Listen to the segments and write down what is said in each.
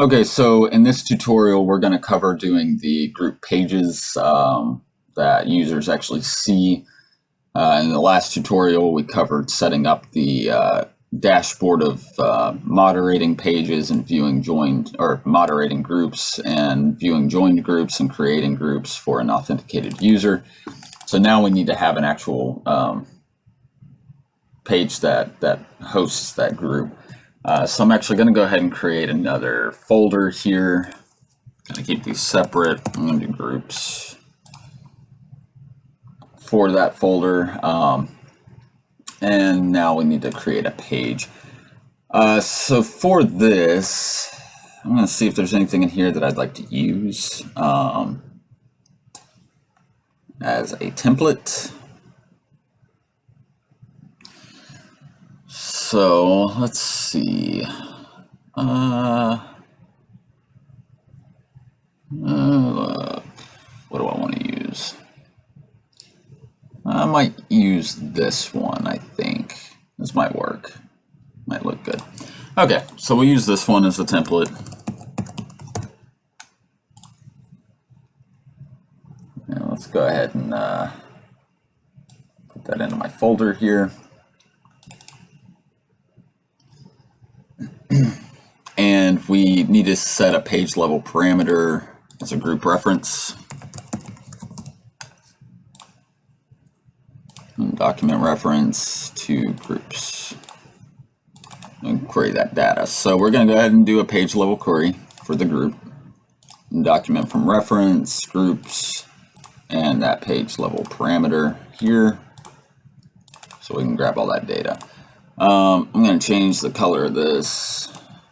Okay, so in this tutorial, we're going to cover doing the group pages that users actually see. In the last tutorial, we covered setting up the dashboard of moderating pages and viewing joined, or moderating groups and viewing joined groups and creating groups for an authenticated user. So now we need to have an actual page that hosts that group. So I'm actually going to go ahead and create another folder here. I'm going to keep these separate. I'm going to do groups for that folder. And now we need to create a page. So for this, I'm going to see if there's anything in here that I'd like to use as a template. So let's see. What do I want to use? I might use this one, I think. This might work. Might look good. Okay, so we'll use this one as a template. Now let's go ahead and put that into my folder here. And we need to set a page level parameter as a group reference. And document reference to groups. And query that data. So we're going to go ahead and do a page level query for the group. And document from reference, groups, and that page level parameter here. So we can grab all that data. I'm going to change the color of this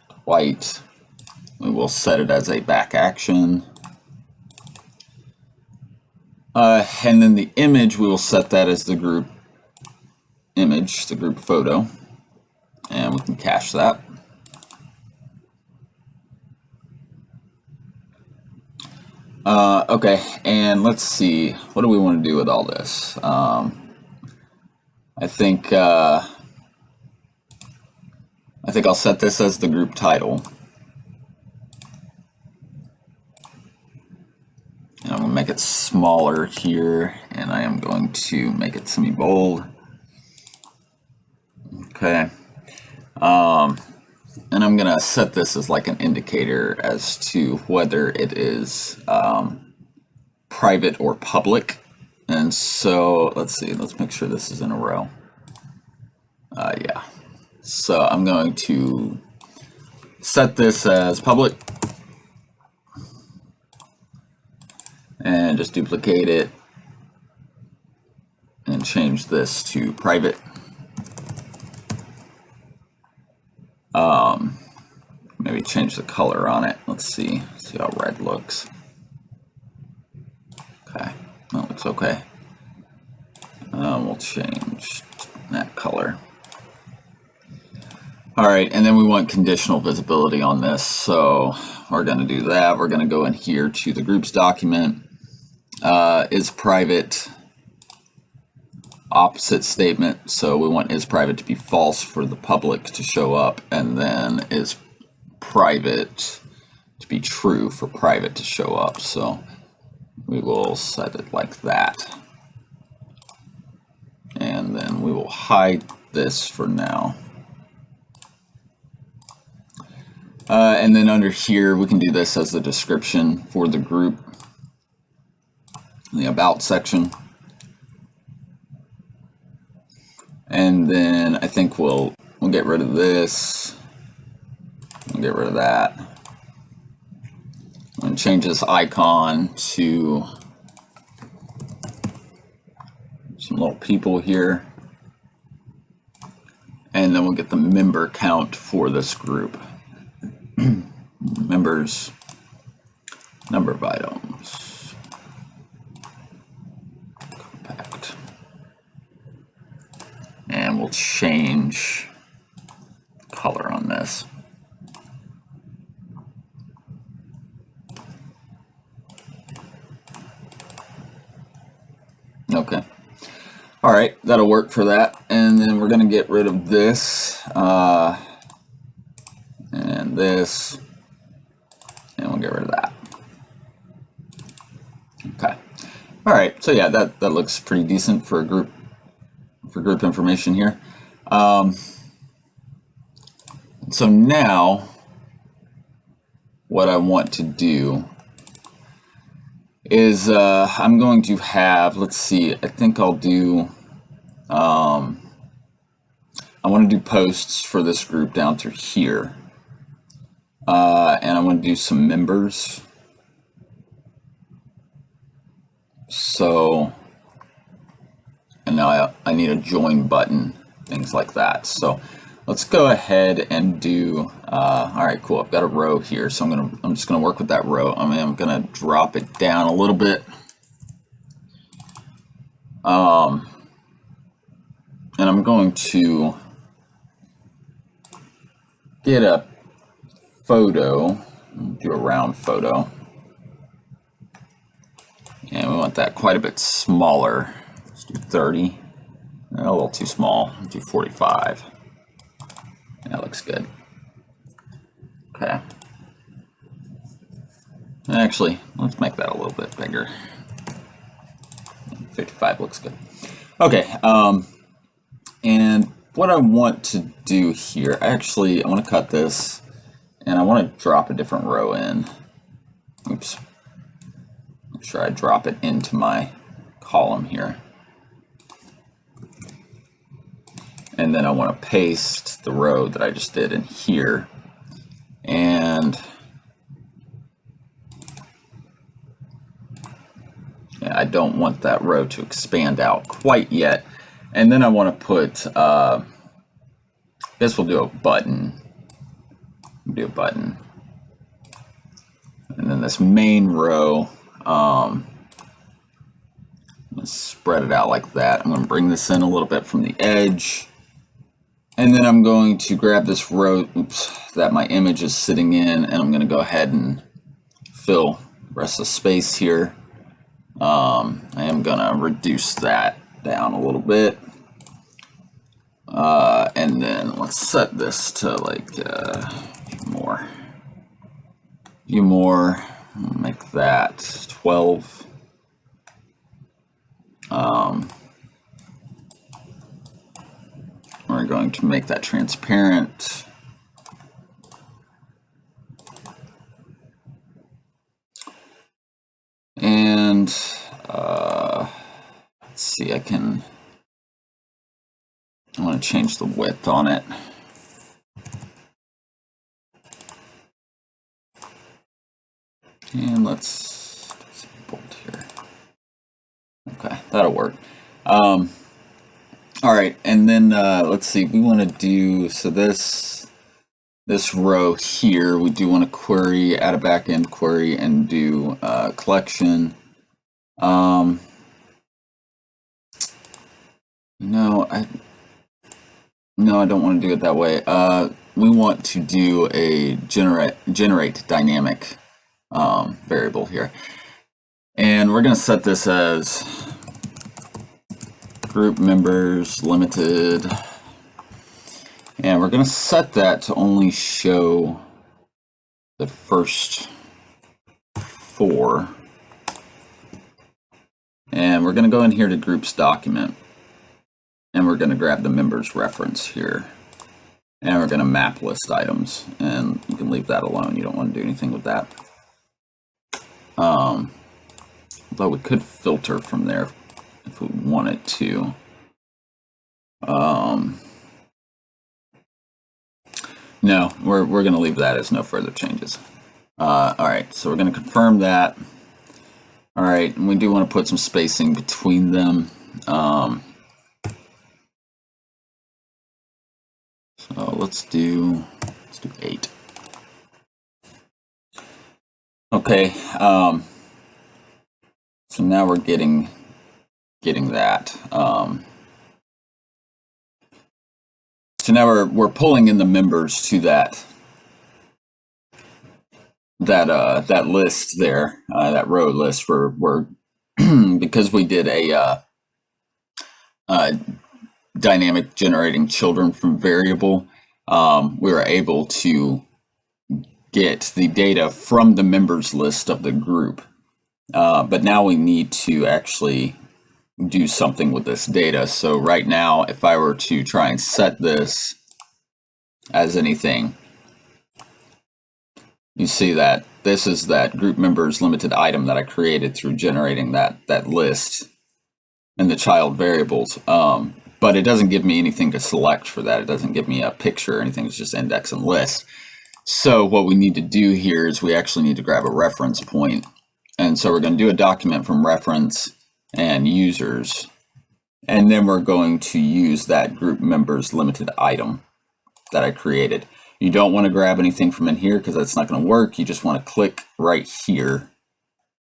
to white. We will set it as a back action. And then the image, we will set that as the group image, the group photo. And we can cache that. Okay, and let's see, what do we want to do with all this? I think I'll set this as the group title. And I'm going to make it smaller here, and I am going to make it semi-bold. Okay. And I'm going to set this as like an indicator as to whether it is private or public. And so let's see, let's make sure this is in a row. Yeah. So I'm going to set this as public and just duplicate it and change this to private. Maybe change the color on it. Let's see how red looks. Okay, that looks okay. We'll change that color. All right, and then we want conditional visibility on this. So we're going to do that. We're going to go in here to the groups document. Is private opposite statement. So we want is private to be false for the public to show up, and then is private to be true for private to show up. So we will set it like that. And then we will hide this for now. And then under here, we can do this as the description for the group in the about section. And then I think we'll get rid of this. We'll get rid of that. I'm going to change this icon to some little people here. And then we'll get the member count for this group. Members, number of items, compact. And we'll change color on this. Okay. All right, that'll work for that. And then we're going to get rid of this and this. All right, so yeah, that looks pretty decent for group information here. So now what I want to do is I'm going to have, let's see, I think I'll do, I want to do posts for this group down through here. And I want to do some members. So, and now I need a join button, things like that. So let's go ahead and do, all right, cool. I've got a row here. So I'm just going to work with that row. I'm going to drop it down a little bit. And I'm going to get a photo, do a round photo. And we want that quite a bit smaller. Let's do 30. A little too small. Let's do 45. That looks good. Okay. Actually, let's make that a little bit bigger. 55 looks good. Okay. And what I want to do here, I want to cut this, and I want to drop a different row in. Oops. Make sure I drop it into my column here. And then I want to paste the row that I just did in here. And yeah, I don't want that row to expand out quite yet. And then I want to put, I guess we'll do a button. Do a button. And then this main row, let's spread it out like that. I'm going to bring this in a little bit from the edge. And then I'm going to grab this row, that my image is sitting in, and I'm going to go ahead and fill the rest of the space here. I am going to reduce that down a little bit. And then let's set this to like more. Few more. Make that 12. We're going to make that transparent. And let's see, I want to change the width on it. And let's bold here. Okay, that'll work. All right, and then let's see, we want to do, so this row here, we do want to query, add a backend query and do collection. No, I don't want to do it that way. We want to do a generate dynamic variable here. And we're going to set this as group members limited, and we're going to set that to only show the first 4. And we're going to go in here to groups document, and we're going to grab the members reference here, and we're going to map list items, and you can leave that alone. You don't want to do anything with that. Although we could filter from there if we wanted to. No, we're going to leave that as no further changes. All right, so we're going to confirm that. All right, and we do want to put some spacing between them. So let's do 8. Okay. So now we're getting that. So now we're pulling in the members to that list there, that row list. We're because we did a dynamic generating children from variable. We were able to get the data from the members list of the group But now we need to actually do something with this data. So right now, if I were to try and set this as anything, you see that this is that group members limited item that I created through generating that list and the child variables. But it doesn't give me anything to select for that. It doesn't give me a picture or anything. It's just index and list. So what we need to do here is we actually need to grab a reference point. And so we're going to do a document from reference and users. And then we're going to use that group members limited item that I created. You don't want to grab anything from in here because that's not going to work. You just want to click right here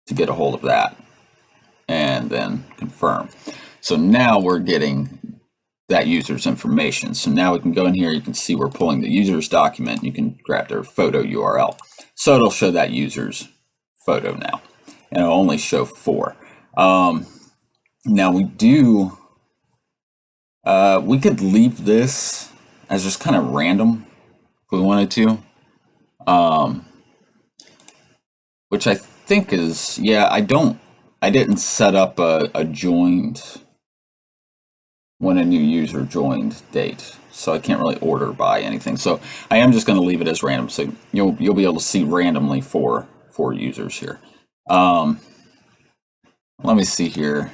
to get a hold of that and then confirm. So now we're getting that user's information. So now we can go in here, you can see we're pulling the user's document. You can grab their photo URL. So it'll show that user's photo now, and it'll only show 4. Now we could leave this as just kind of random if we wanted to, which I think is, yeah, I didn't set up a joined when a new user joined date, so I can't really order by anything. So I am just going to leave it as random, so you'll be able to see randomly four users here. Let me see here.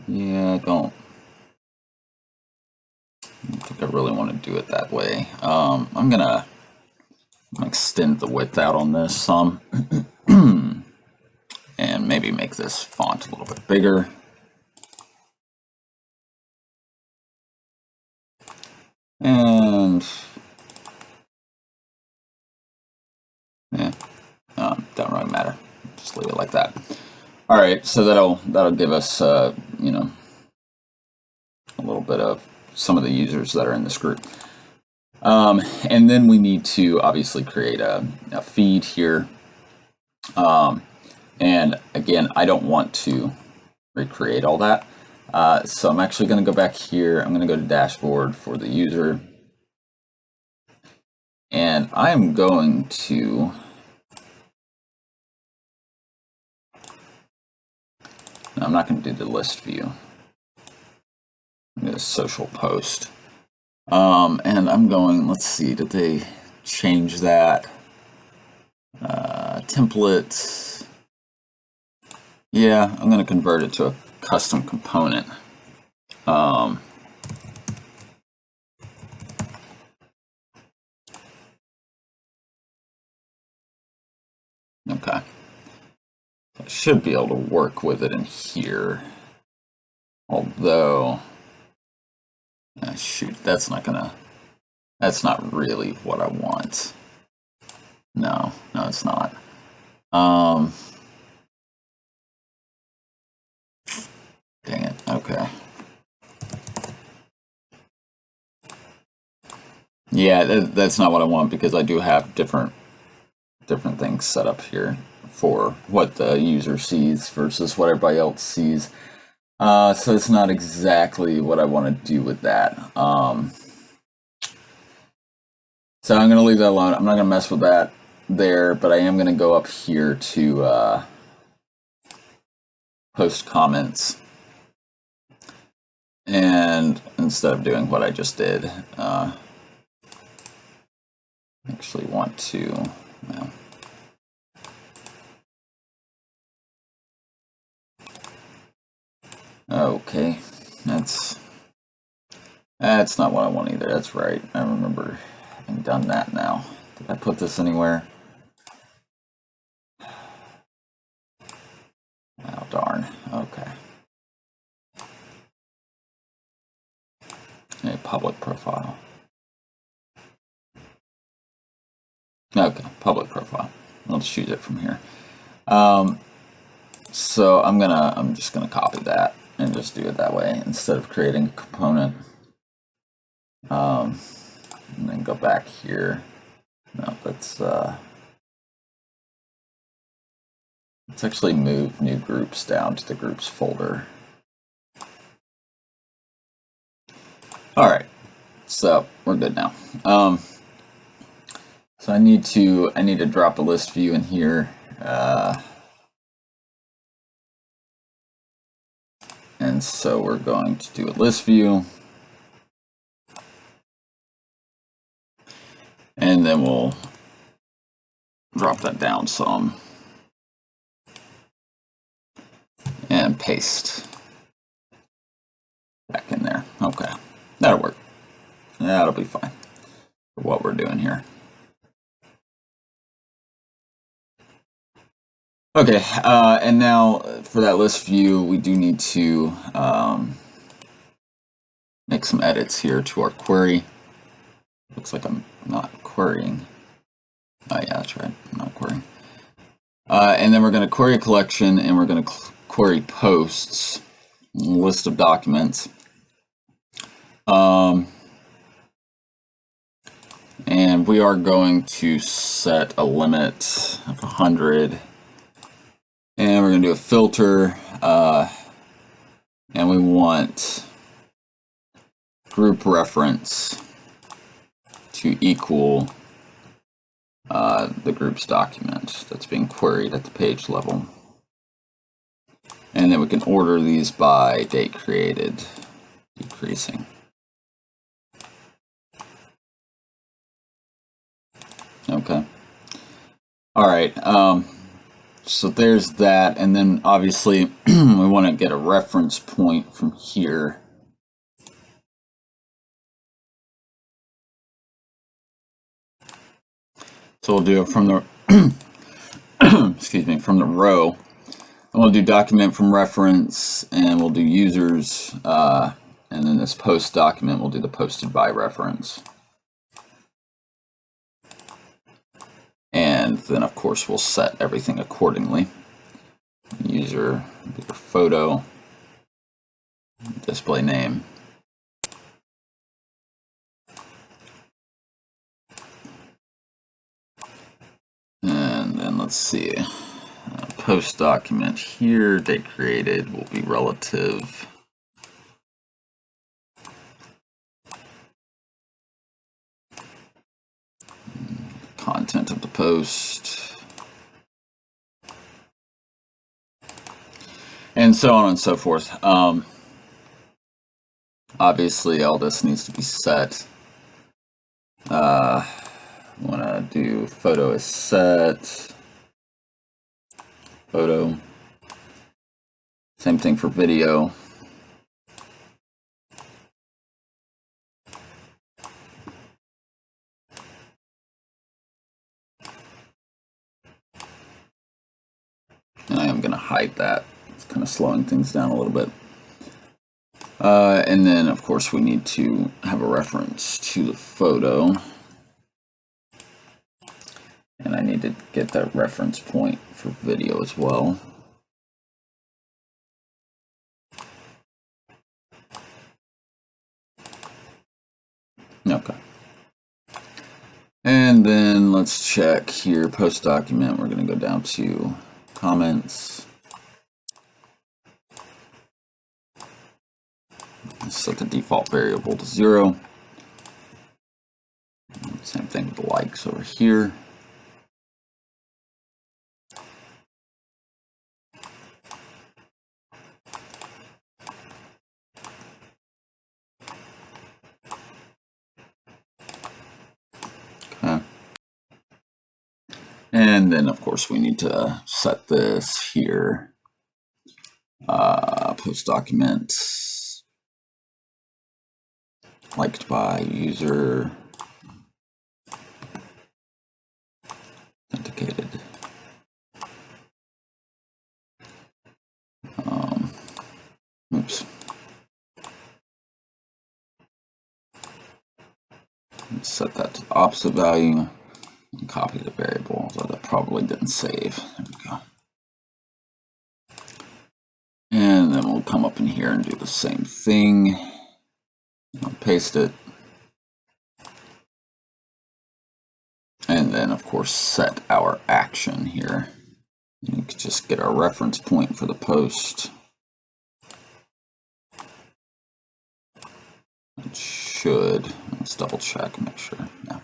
Yeah, I don't think I really want to do it that way. I'm gonna extend the width out on this some and maybe make this font a little bit bigger. And yeah, don't really matter. Just leave it like that. All right, so that'll give us you know, a little bit of some of the users that are in this group. And then we need to obviously create a feed here. And again, I don't want to recreate all that. So I'm actually going to go back here. I'm going to go to dashboard for the user. And I'm going to I'm not going to do the list view. I'm going to social post. And I'm going, let's see, did they change that? Templates. Yeah, I'm going to convert it to a custom component. Okay. I should be able to work with it in here. Although, shoot, that's not really what I want. No, it's not. Dang it, okay. Yeah, that's not what I want, because I do have different things set up here for what the user sees versus what everybody else sees. So it's not exactly what I want to do with that. So I'm going to leave that alone. I'm not going to mess with that there, but I am going to go up here to post comments. And instead of doing what I just did, actually want to, well, okay, that's not what I want either. That's right. I remember having done that now. Did I put this anywhere? Oh, darn. Okay. A public profile. Okay, public profile. Let's choose it from here. So I'm just gonna copy that and just do it that way instead of creating a component. And then go back here. No, let's actually move new groups down to the groups folder. All right. So we're good now. So I need to drop a list view in here. And so we're going to do a list view. And then we'll drop that down some and paste back in there. Okay, that'll work. That'll be fine for what we're doing here. Okay, and now for that list view, we do need to make some edits here to our query. Looks like I'm not querying. Oh yeah, that's right, I'm not querying. And then we're going to query a collection, and we're going to query posts, list of documents. And we are going to set a limit of 100. And we're going to do a filter. And we want group reference to equal the group's document that's being queried at the page level. And then we can order these by date created, decreasing. Okay. All right. So there's that. And then obviously we want to get a reference point from here. So we'll do it from the excuse me, from the row. And we'll do document from reference, and we'll do users, and then this post document, we'll do the posted by reference. And then of course we'll set everything accordingly. User, photo, display name. And then let's see, post document here, date created will be relative. Content of the post. And so on and so forth. Obviously all this needs to be set. We want to do photo is set. Photo. Same thing for video. And I am going to hide that. It's kind of slowing things down a little bit. And then, of course, we need to have a reference to the photo. And I need to get that reference point for video as well. Okay. And then let's check here, post document. We're going to go down to comments. Set the default variable to 0. Same thing with the likes over here. Okay. And then, of course, we need to set this here. Post document liked by user, authenticated. Oops. Let's set that to the opposite value and copy the variable, although that probably didn't save. There we go. And then we'll come up in here and do the same thing. I'll paste it. And then, of course, set our action here. And we can just get our reference point for the post. It should. Let's double check and make sure. No.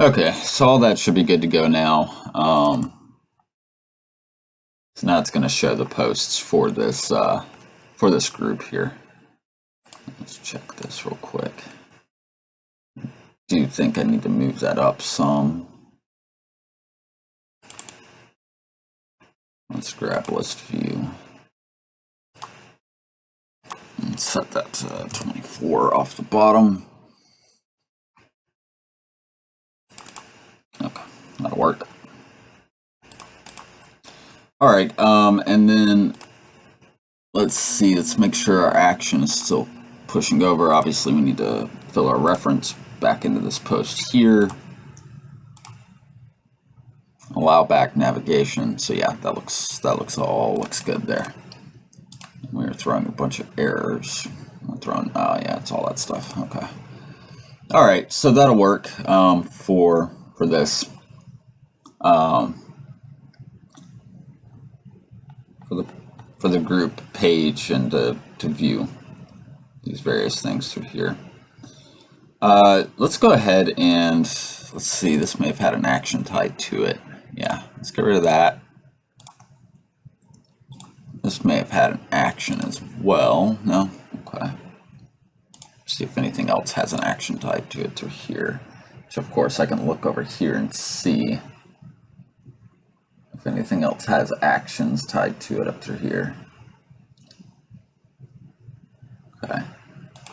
Okay, so all that should be good to go now. So now it's going to show the posts for this group here. Let's check this real quick. Do you think I need to move that up some? Let's grab list view and set that to 24 off the bottom. Okay, that'll work. All right, and then let's see, let's make sure our action is still pushing over. Obviously, we need to fill our reference back into this post here. Allow back navigation. So yeah, that looks good there. We were throwing a bunch of errors. Oh yeah, it's all that stuff. Okay. All right, so that'll work for this. For the group page and to view these various things through here. Let's go ahead and let's see. This may have had an action tied to it. Yeah, let's get rid of that. This may have had an action as well. No? Okay. See if anything else has an action tied to it through here. Which of course I can look over here and see if anything else has actions tied to it up through here. Okay.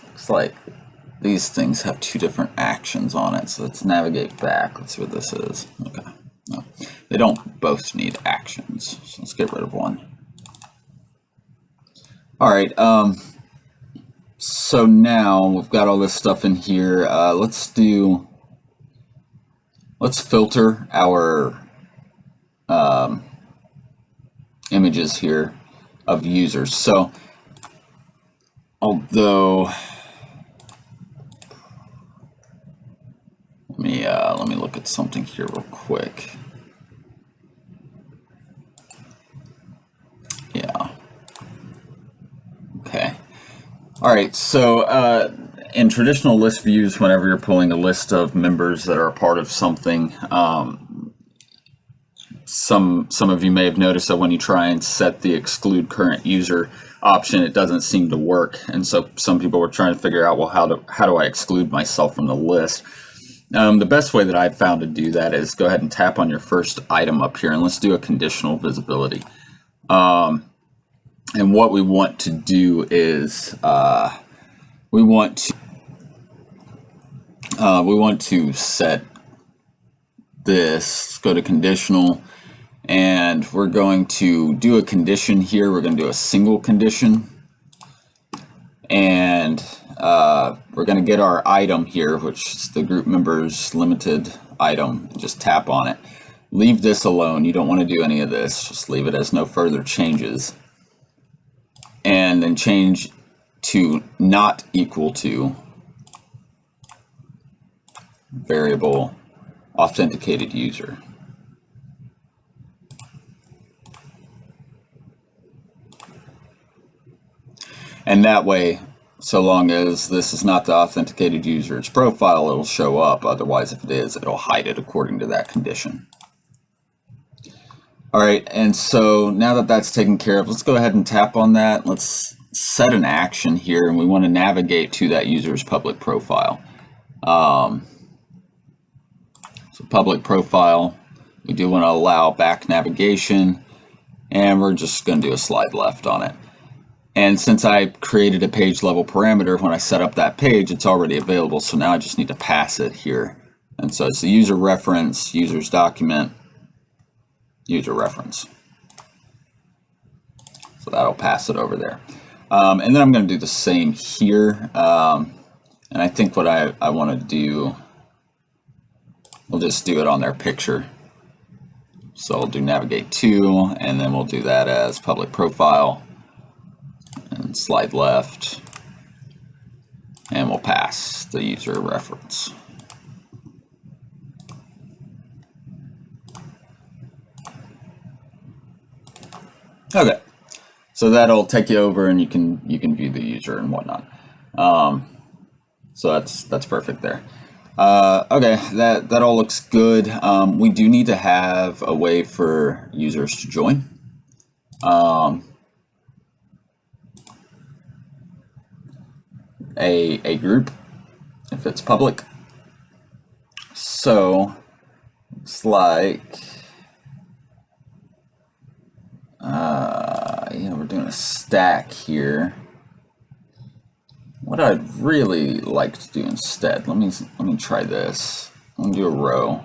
Looks like these things have two different actions on it. So let's navigate back. Let's see what this is. Okay. No, they don't both need actions. So let's get rid of one. All right. So now we've got all this stuff in here. Let's filter our images here of users. So although let me look at something here real quick. Yeah. Okay. All right. So in traditional list views, whenever you're pulling a list of members that are a part of something, some of you may have noticed that when you try and set the exclude current user option, it doesn't seem to work. And so some people were trying to figure out, well, how do I exclude myself from the list? The best way that I've found to do that is go ahead and tap on your first item up here, and let's do a conditional visibility. And what we want to do is we want to set this. Go to conditional, and we're going to do a condition here. We're going to do a single condition, and we're going to get our item here, which is the group members limited item. Just tap on it. Leave this alone. You don't want to do any of this. Just leave it as no further changes. And then change to not equal to variable authenticated user. And that way, so long as this is not the authenticated user's profile, it'll show up. Otherwise, if it is, it'll hide it according to that condition. All right, and so now that that's taken care of, let's go ahead and tap on that. Let's set an action here, and we want to navigate to that user's public profile. So public profile, we do want to allow back navigation, and we're just going to do a slide left on it. And since I created a page level parameter, when I set up that page, it's already available. So now I just need to pass it here. And so it's the user reference, user's document, user reference. So that'll pass it over there. And then I'm going to do the same here. And I think what I want to do, we'll just do it on their picture. So I'll do navigate to, and then we'll do that as public profile. And slide left, and we'll pass the user reference. Okay, so that'll take you over, and you can view the user and whatnot. So that's perfect there. Okay, that all looks good. We do need to have a way for users to join. A group if it's public. So it's like we're doing a stack here. What I'd really like to do instead, let me try this. I'm gonna do a row.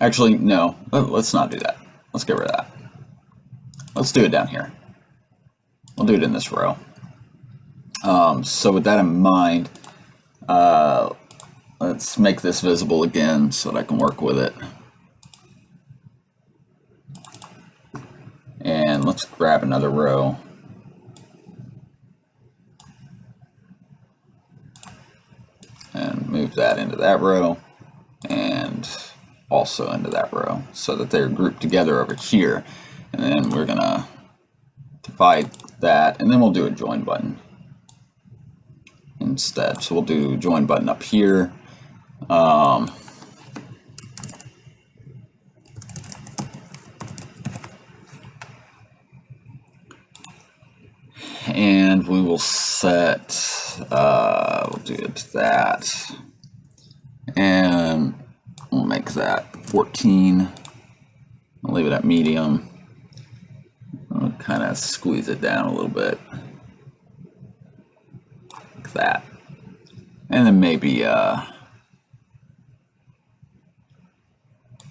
Actually, no, let's not do that. Let's get rid of that. Let's do it down here. We'll do it in this row. So with that in mind, let's make this visible again so that I can work with it. And let's grab another row. And move that into that row and also into that row so that they're grouped together over here. And then we're gonna divide that, and then we'll do a join button instead. So we'll do join button up here. And we will set, we'll do it to that. And we'll make that 14. I'll leave it at medium. I'll kind of squeeze it down a little bit. Like that. And then maybe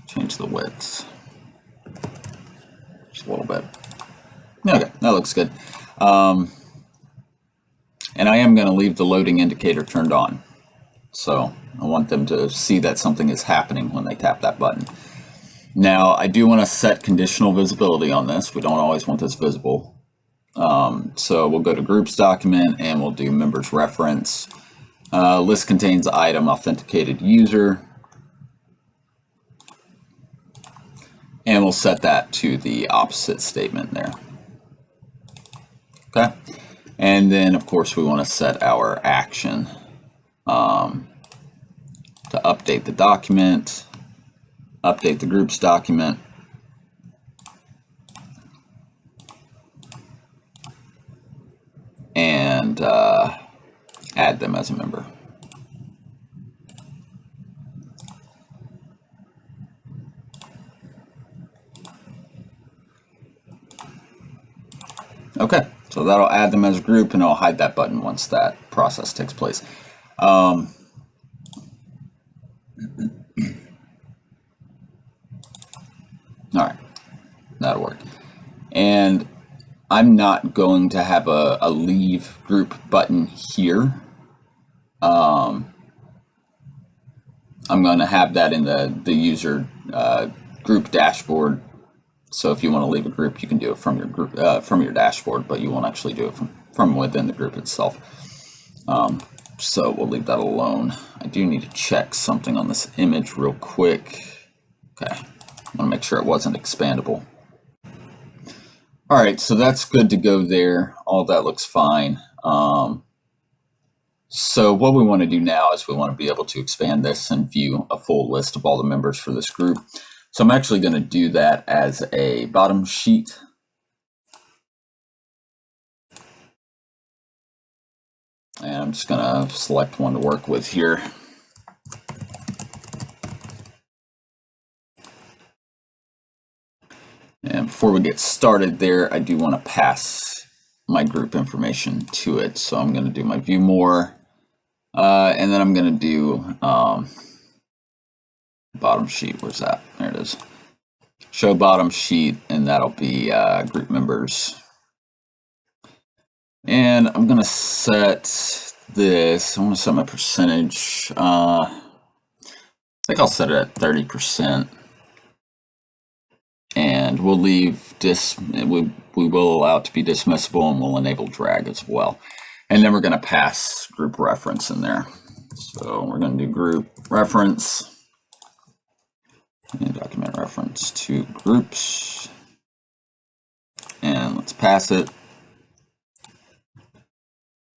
change the width just a little bit. Okay, that looks good. And I am going to leave the loading indicator turned on. So I want them to see that something is happening when they tap that button. Now, I do want to set conditional visibility on this. We don't always want this visible. So we'll go to groups document and we'll do members reference. List contains item authenticated user. And we'll set that to the opposite statement there. Okay. And then, of course, we want to set our action to update the document, update the groups document, and add them as a member. Okay, so that'll add them as a group, and I'll hide that button once that process takes place. All right, that'll work. And I'm not going to have a leave group button here. I'm going to have that in the user group dashboard. So if you want to leave a group, you can do it from your group from your dashboard, but you won't actually do it from within the group itself. So we'll leave that alone. I do need to check something on this image real quick. Okay, I want to make sure it wasn't expandable. All right, so that's good to go there. All that looks fine. So what we want to do now is we want to be able to expand this and view a full list of all the members for this group. So I'm actually going to do that as a bottom sheet. And I'm just going to select one to work with here. And before we get started there, I do want to pass my group information to it. So I'm going to do my view more. And then I'm going to do bottom sheet. Where's that? There it is. Show bottom sheet, and that'll be group members. And I'm going to set this. I want to set my percentage. I think I'll set it at 30%. And we'll leave we will allow it to be dismissible, and we'll enable drag as well. And then we're going to pass group reference in there. So we're going to do group reference and document reference to groups. And let's pass it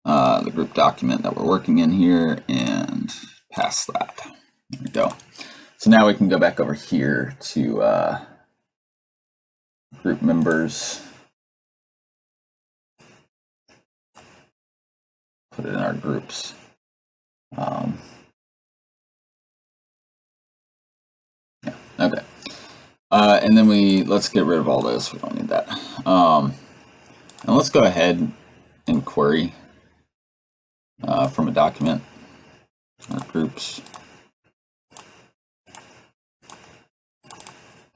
the group document that we're working in here and pass that. There we go. So now we can go back over here to group members, put it in our groups. Yeah, okay. And then let's get rid of all this. We don't need that. And let's go ahead and query from a document, our groups.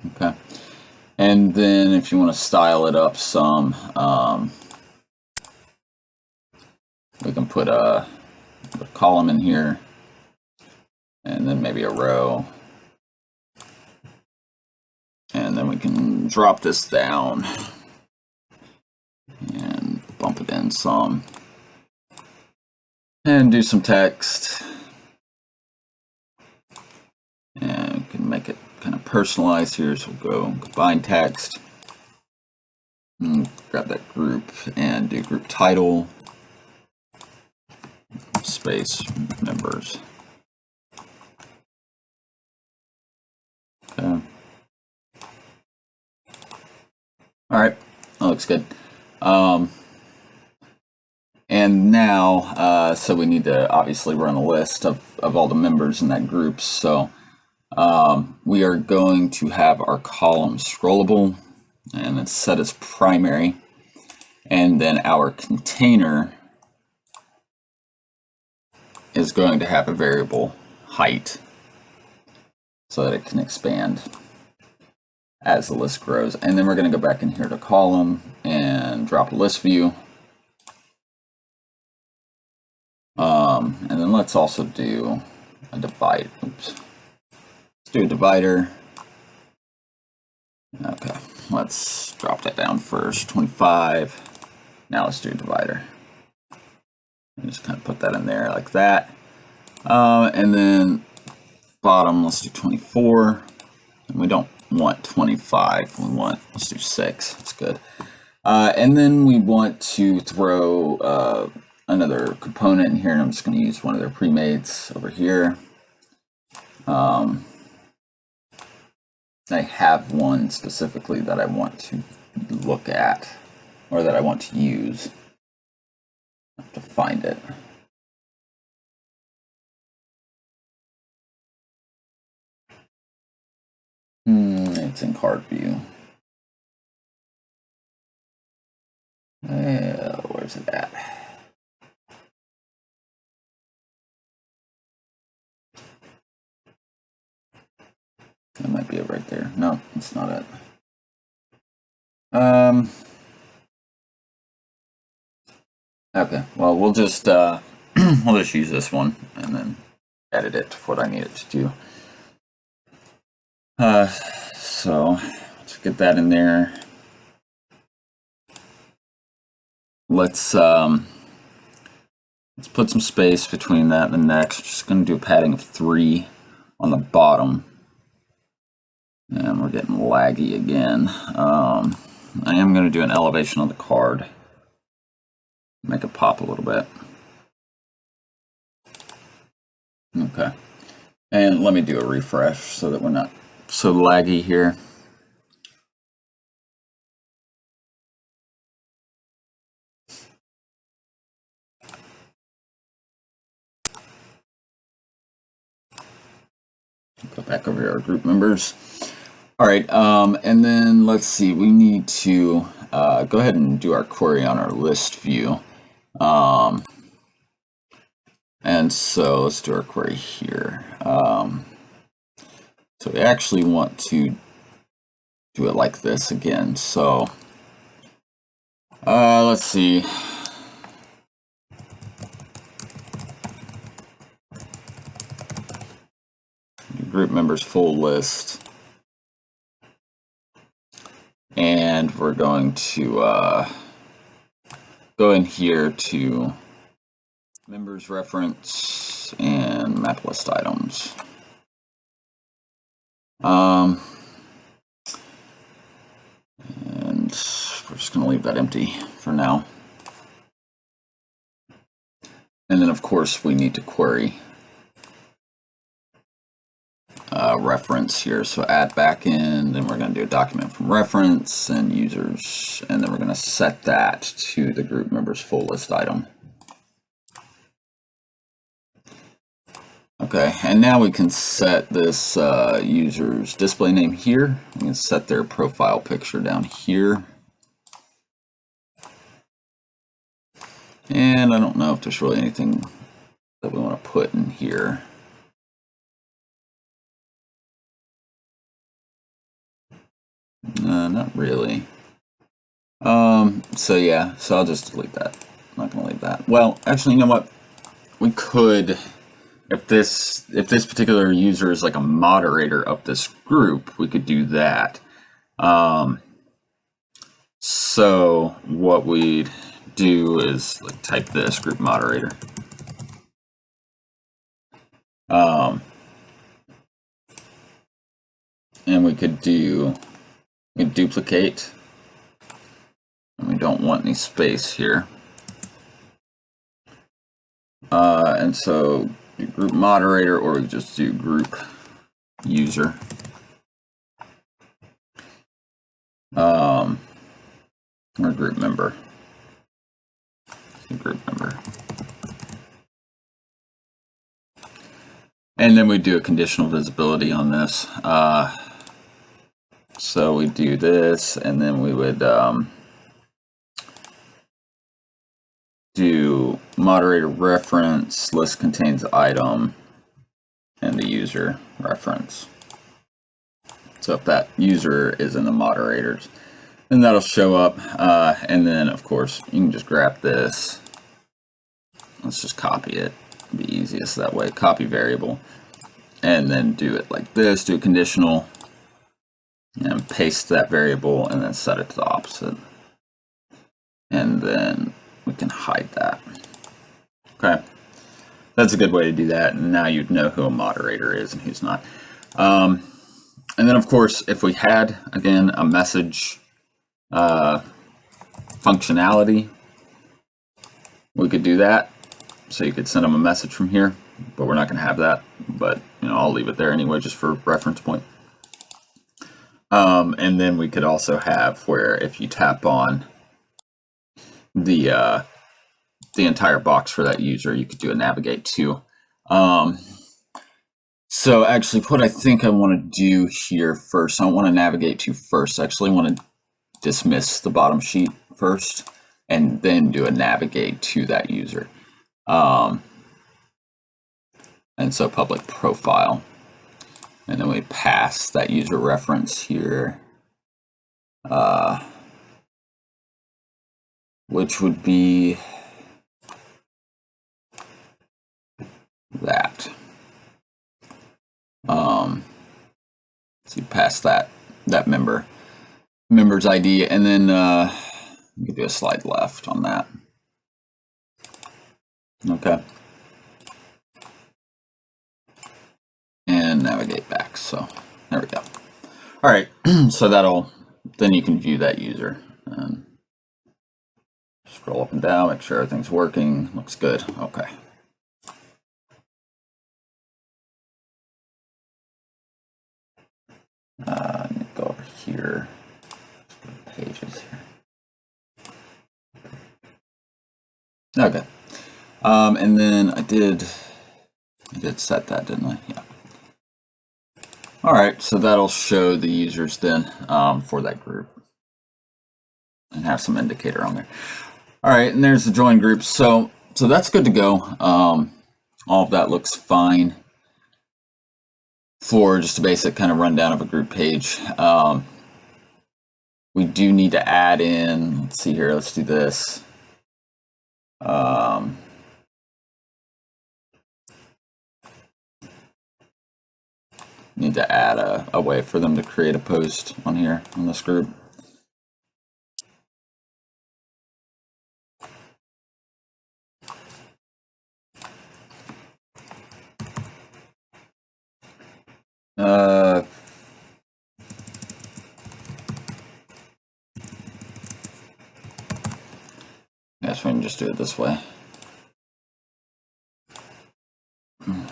Okay. And then if you want to style it up some, we can put a column in here and then maybe a row. And then we can drop this down and bump it in some and do some text. And we can make it kind of personalized here. So we'll go combine text and grab that group and do group title space members. Okay. All right, that looks good. And now, so we need to obviously run a list of all the members in that group. So we are going to have our column scrollable and it's set as primary. And then our container is going to have a variable height so that it can expand as the list grows. And then we're going to go back in here to column and drop a list view. And then let's also do a divide. Oops. Let's do a divider. Okay, let's drop that down first. 25. Now let's do a divider. And just kind of put that in there like that. And then bottom, let's do 24. And we don't want 25. Let's do 6. That's good. And then we want to throw another component in here, and I'm just going to use one of their pre-mates over here. I have one specifically that I want to look at, or that I want to use. I have to find it. It's in card view. Where's it at? That might be it right there. No, it's not it. Okay, well, we'll just we'll just use this one and then edit it to what I need it to do. So let's get that in there. Let's put some space between that and the next. Just going to do a padding of 3 on the bottom. And we're getting laggy again. I am going to do an elevation on the card. Make it pop a little bit. Okay. And let me do a refresh so that we're not so laggy here. Go back over to our group members. All right, and then let's see, we need to go ahead and do our query on our list view. And so let's do our query here. So we actually want to do it like this again. So let's see. Group members full list. And we're going to go in here to members reference and map list items. And we're just going to leave that empty for now. And then, of course, we need to query reference here. So add backend, and we're going to do a document from reference and users, and then we're going to set that to the group members full list item. Okay, and now we can set this user's display name here. We can set their profile picture down here. And I don't know if there's really anything that we want to put in here. Not really. So yeah, so I'll just delete that. I'm not going to leave that. Well, actually, you know what? We could, if this particular user is like a moderator of this group, we could do that. So what we'd do is like type this group moderator. And we could duplicate, and we don't want any space here. And so do group moderator, or we just do group user. Or group member. Group member. And then we do a conditional visibility on this. So we do this, and then we would do moderator reference, list contains item, and the user reference. So if that user is in the moderators, then that'll show up. And then, of course, you can just grab this. Let's just copy it. It'll be easiest that way. Copy variable. And then do it like this. Do a conditional. And paste that variable, and then set it to the opposite. And then we can hide that. Okay. That's a good way to do that. And now you'd know who a moderator is and who's not. And then, of course, if we had, again, a message functionality, we could do that. So you could send them a message from here, but we're not going to have that. But I'll leave it there anyway, just for reference point. And then we could also have where if you tap on the entire box for that user, you could do a navigate to. So actually, what I think I want to do here first, I don't want to navigate to first. I actually want to dismiss the bottom sheet first, and then do a navigate to that user. And so public profile. And then we pass that user reference here, which would be that. So you pass that member's ID, and then you can do a slide left on that. Okay. And navigate back. So there we go. All right. So then you can view that user. And scroll up and down, make sure everything's working. Looks good. Okay. Let me go over here. Let's go to pages here. Okay. And then I did set that, didn't I? Yeah. All right, so that'll show the users then for that group and have some indicator on there. All right, and there's the join groups. So that's good to go. All of that looks fine for just a basic kind of rundown of a group page. We do need to add in, let's see here, let's do this. Need to add a way for them to create a post on here on this group. guess we can just do it this way.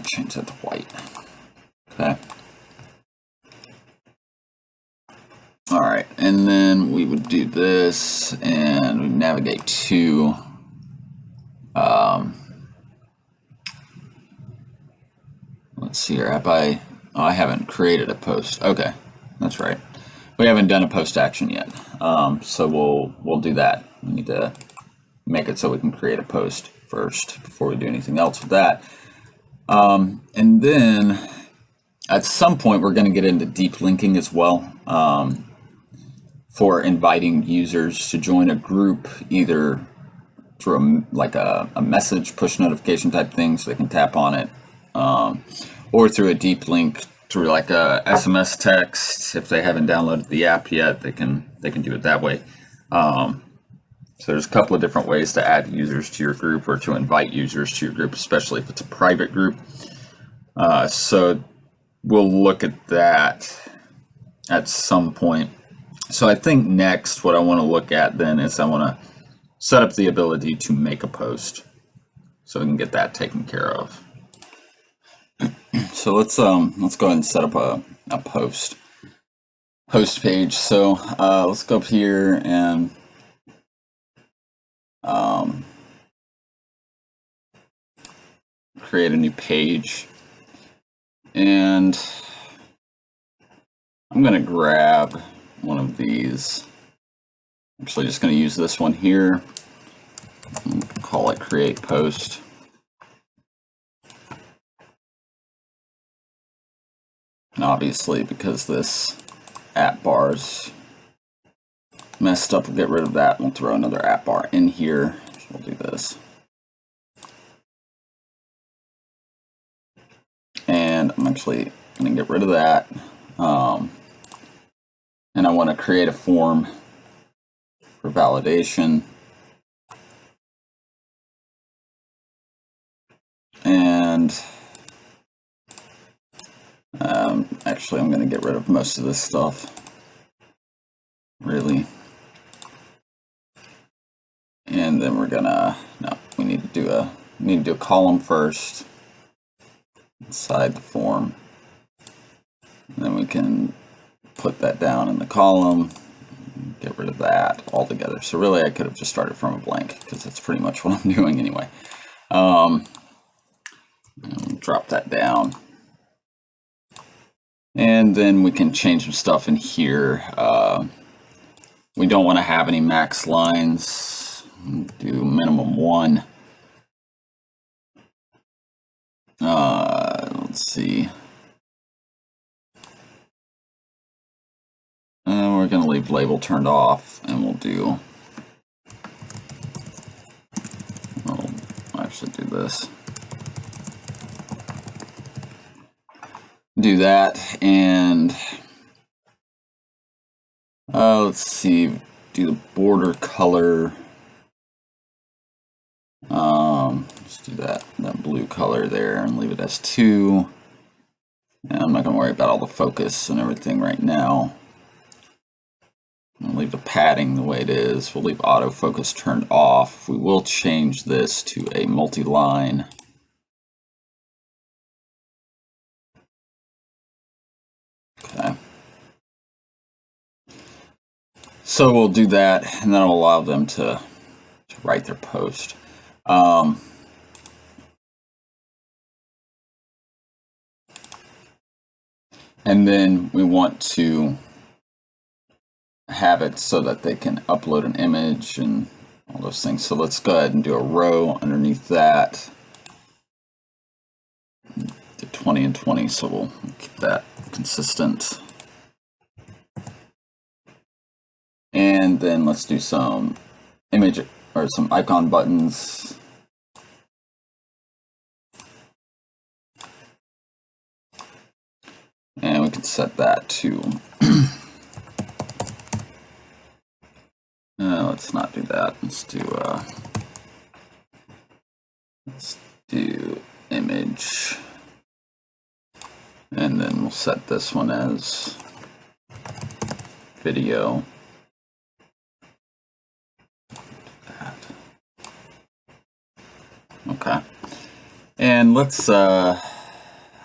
Change that to white. Okay. All right, and then we would do this, and we navigate to let's see here. Have I? Oh, I haven't created a post. Okay, that's right. We haven't done a post action yet, so we'll do that. We need to make it so we can create a post first before we do anything else with that. And then at some point we're going to get into deep linking as well, for inviting users to join a group, either through a message push notification type thing so they can tap on it, or through a deep link through like a SMS text. If they haven't downloaded the app yet, they can do it that way. So there's a couple of different ways to add users to your group or to invite users to your group, especially if it's a private group. So we'll look at that at some point. So I think next what I want to look at then is I want to set up the ability to make a post so we can get that taken care of. So let's go ahead and set up a post page. So let's go up here and create a new page, and I'm going to grab one of these. I'm actually just going to use this one here and call it create post. And obviously, because this app bar's messed up, we'll get rid of that. We'll throw another app bar in here. We'll do this. And I'm actually going to get rid of that. And I want to create a form for validation. And actually, I'm going to get rid of most of this stuff, really. And then we're gonna, no, we need to do a column first inside the form. And then we can put that down in the column, get rid of that altogether. So really, I could have just started from a blank because that's pretty much what I'm doing anyway. Drop that down. And then we can change some stuff in here. We don't want to have any max lines. Do minimum 1. Let's see. We're going to leave label turned off, and we'll do. I'll actually do this. Do that, and let's see. Do the border color. Let's do that blue color there and leave it as 2. And I'm not going to worry about all the focus and everything right now. I'll leave the padding the way it is. We'll leave autofocus turned off. We will change this to a multi-line. Okay. So we'll do that, and that'll allow them to write their post. And then we want to have it so that they can upload an image and all those things. So let's go ahead and do a row underneath that. Do 20 and 20, so we'll keep that consistent. And then let's do some image or some icon buttons. And we can set that to, let's not do that. Let's do image. And then we'll set this one as video. And let's, I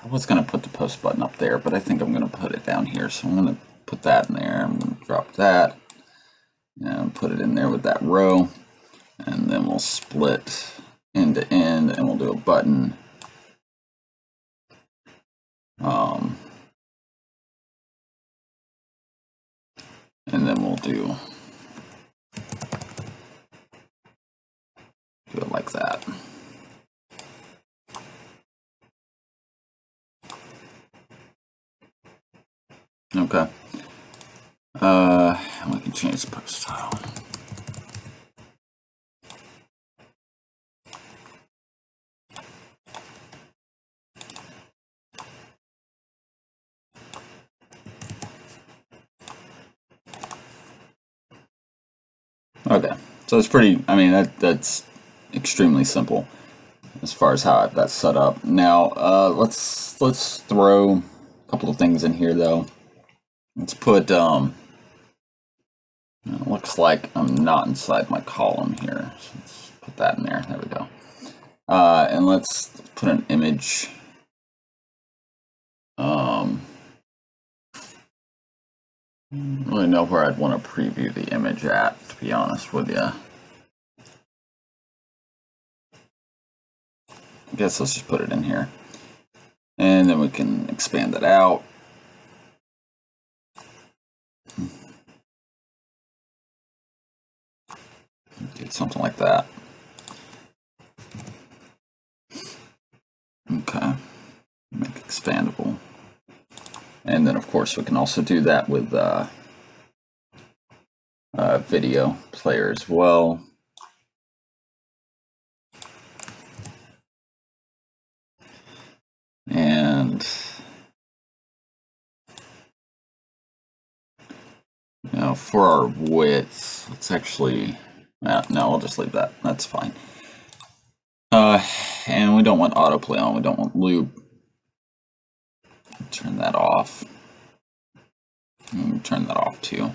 was going to put the post button up there, but I think I'm going to put it down here. So I'm going to put that in there. I'm going to drop that and put it in there with that row. And then we'll split end to end and we'll do a button. And then we'll do it like that. Okay. And we can change the post style. Okay, so it's pretty, I mean, that's extremely simple as far as how I've got set up. Now, let's throw a couple of things in here though. Let's put, it looks like I'm not inside my column here. So let's put that in there. There we go. And let's put an image. I don't really know where I'd want to preview the image at, to be honest with you. I guess let's just put it in here. And then we can expand it out. Do something like that. Okay. Make it expandable. And then, of course, we can also do that with video player as well. And for our width, let's actually, no, I'll just leave that. That's fine. And we don't want autoplay on. We don't want loop. Turn that off. And turn that off too.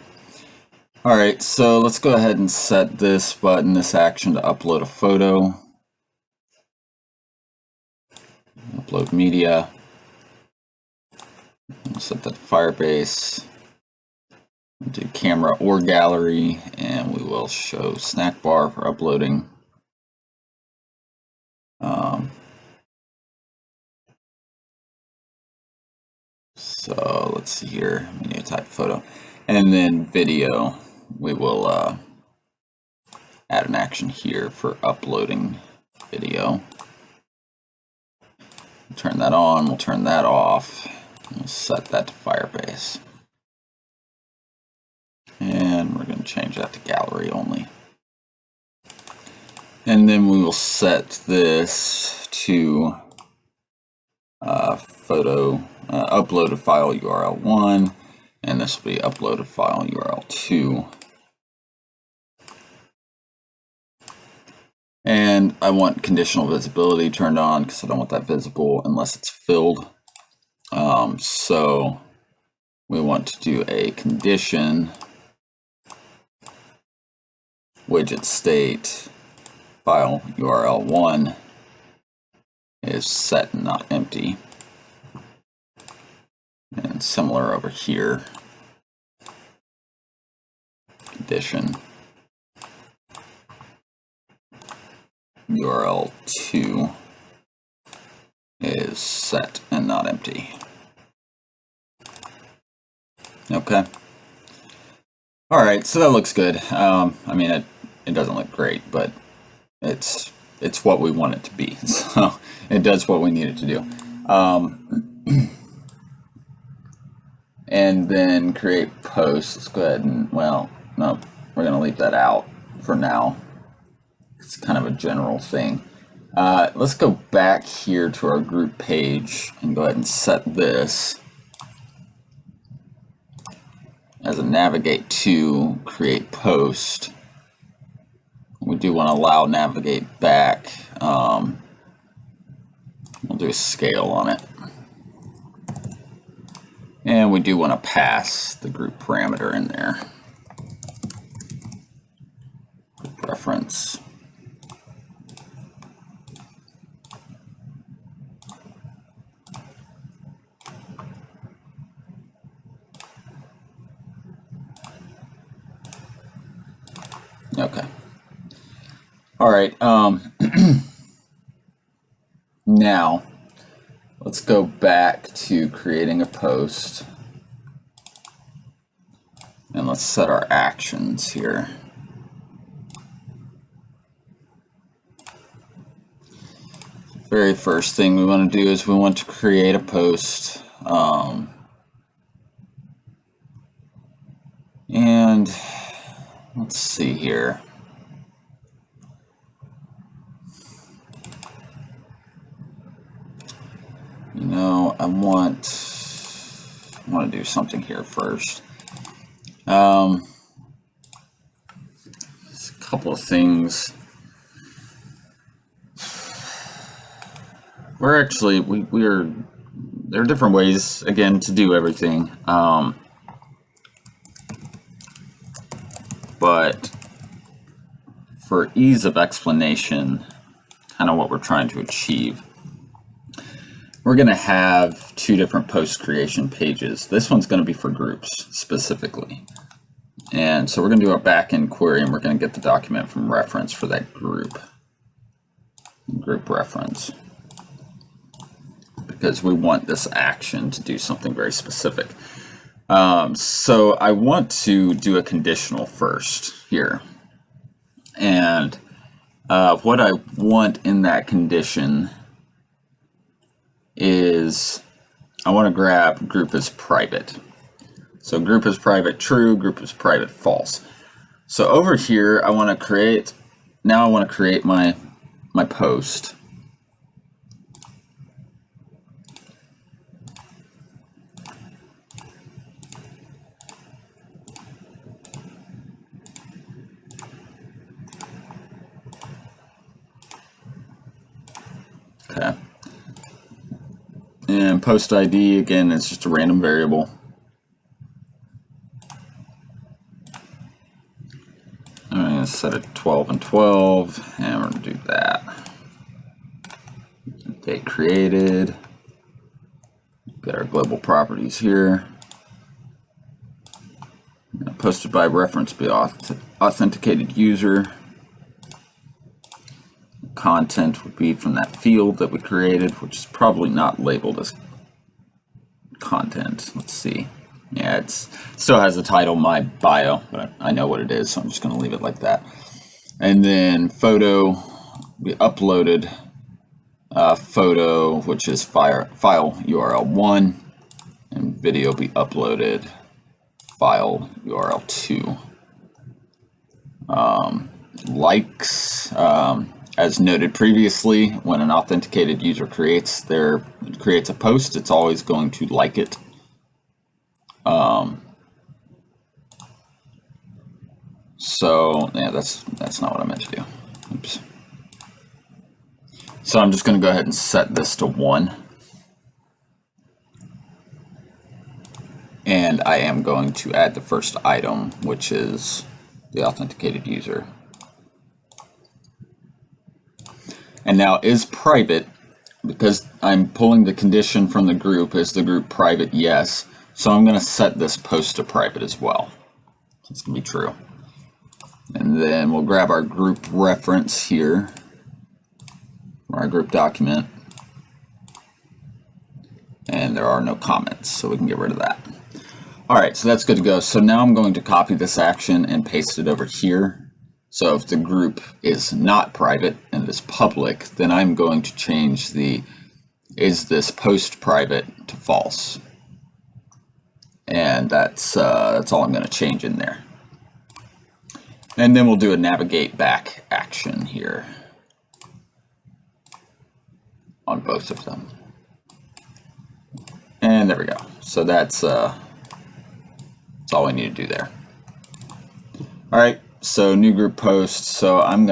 All right, so let's go ahead and set this button, this action, to upload a photo. Upload media. We'll set that to Firebase. We'll do camera or gallery, and we will show snack bar for uploading. So let's see here, media type photo, and then video. We will add an action here for uploading video. We'll turn that on. We'll turn that off. We'll set that to Firebase. And we're going to change that to gallery only. And then we will set this to photo uploaded file URL 1, and this will be uploaded file URL 2. And I want conditional visibility turned on because I don't want that visible unless it's filled. So we want to do a condition widget state file URL 1 is set and not empty. And similar over here. Condition URL 2 is set and not empty. Okay. All right, so that looks good. I mean, it doesn't look great, but it's what we want it to be. So it does what we need it to do. And then create posts. Let's go ahead and, well, no, we're going to leave that out for now. It's kind of a general thing. Let's go back here to our group page and go ahead and set this as a navigate to create post. We do want to allow navigate back. We'll do a scale on it. And we do want to pass the group parameter in there. Group reference. Okay. All right. Now let's go back to creating a post, and let's set our actions here. Very first thing we want to do is we want to create a post, and let's see here. You know, I want to do something here first. There's a couple of things. We're actually we're there are different ways again to do everything, but for ease of explanation, kind of what we're trying to achieve, we're going to have two different post creation pages. This one's going to be for groups specifically, and so we're going to do a backend query, and we're going to get the document from reference for that group reference, because we want this action to do something very specific. So I want to do a conditional first here, and what I want in that condition is I want to grab group as private. So group is private true, group is private false. So over here I want to create my post. Okay. And post ID, again, it's just a random variable. I'm going to set it 12 and 12, and we're going to do that. Date created. Get our global properties here. Posted by reference by authenticated user. Content would be from that field that we created, which is probably not labeled as content. Let's see. Yeah, it still has the title my bio, but I know what it is, so I'm just going to leave it like that. And then photo, we uploaded photo, which is file URL 1, and video be uploaded file URL 2. Likes, as noted previously, when an authenticated user creates a post, it's always going to like it. So yeah, that's not what I meant to do. Oops. So I'm just going to go ahead and set this to 1. And I am going to add the first item, which is the authenticated user. And now is private, because I'm pulling the condition from the group, is the group private? Yes. So I'm going to set this post to private as well. It's going to be true. And then we'll grab our group reference here, our group document. And there are no comments, so we can get rid of that. All right, so that's good to go. So now I'm going to copy this action and paste it over here. So if the group is not private and it is public, then I'm going to change is this post private to false. And that's all I'm going to change in there. And then we'll do a navigate back action here on both of them. And there we go. So that's all we need to do there. All right. So new group post. So I'm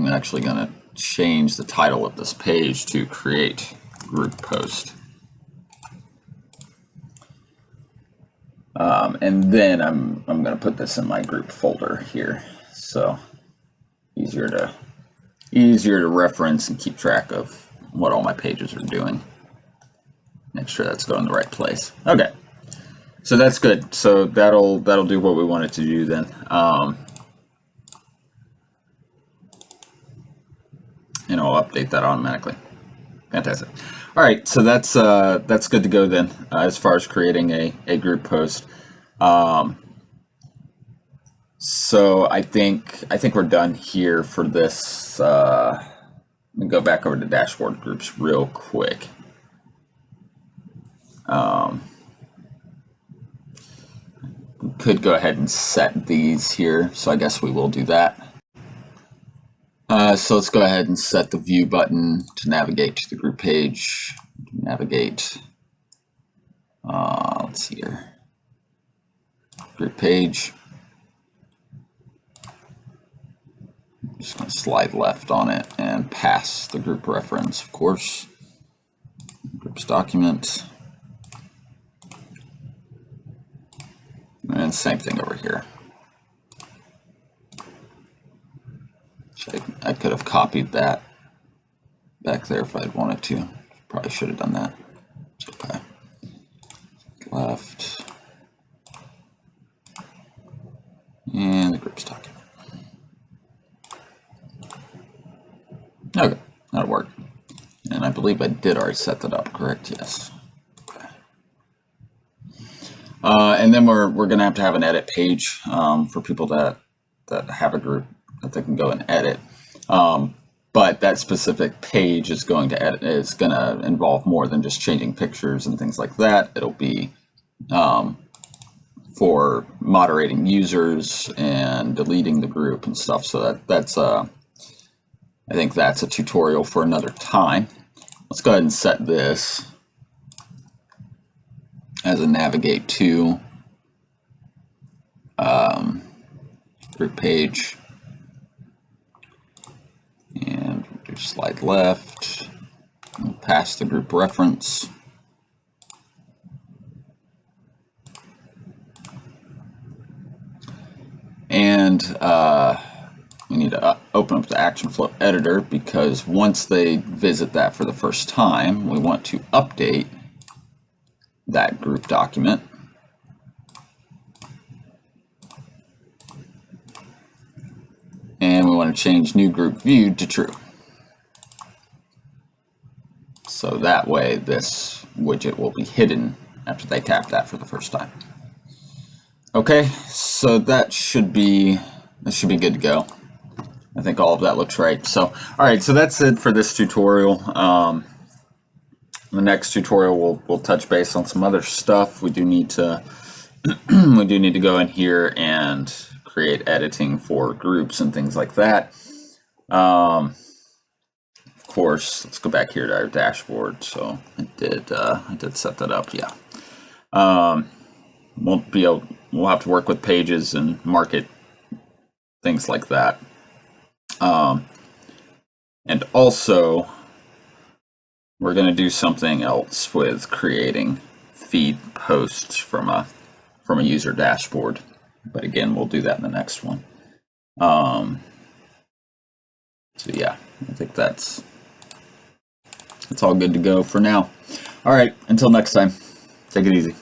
actually gonna change the title of this page to create group post. And then I'm gonna put this in my group folder here. So easier to reference and keep track of what all my pages are doing. Make sure that's going in the right place. Okay. So that's good. So that'll do what we want it to do then. and it'll update that automatically. Fantastic. All right, so that's good to go then, as far as creating a group post. So I think we're done here for this. Let me go back over to dashboard groups real quick. We could go ahead and set these here, so I guess we will do that. So let's go ahead and set the view button to navigate to the group page. Navigate. Let's see here. Group page. Just going to slide left on it and pass the group reference, of course. Groups document. And same thing over here. I could have copied that back there if I'd wanted to. Probably should have done that. Okay. Left. And the groups document. Okay, that'll work. And I believe I did already set that up, correct? Yes. Okay. And then we're going to have an edit page for people that have a group that they can go and edit. But that specific page is going to involve more than just changing pictures and things like that. It'll be for moderating users and deleting the group and stuff. So that's I think that's a tutorial for another time. Let's go ahead and set this as a navigate to group page. And we'll do slide left, we'll pass the group reference. And we need to open up the action flow editor, because once they visit that for the first time, we want to update that group document. And we want to change new group viewed to true. So that way this widget will be hidden after they tap that for the first time. Okay, so that should be good to go. I think all of that looks right. So, all right, so that's it for this tutorial. The next tutorial we'll touch base on some other stuff. We do need to go in here and create editing for groups and things like that. Of course, let's go back here to our dashboard. So I did set that up. Yeah. We'll have to work with pages and market things like that. And also, we're going to do something else with creating feed posts from a user dashboard. But again, we'll do that in the next one. So yeah, I think that's all good to go for now. All right, until next time, take it easy.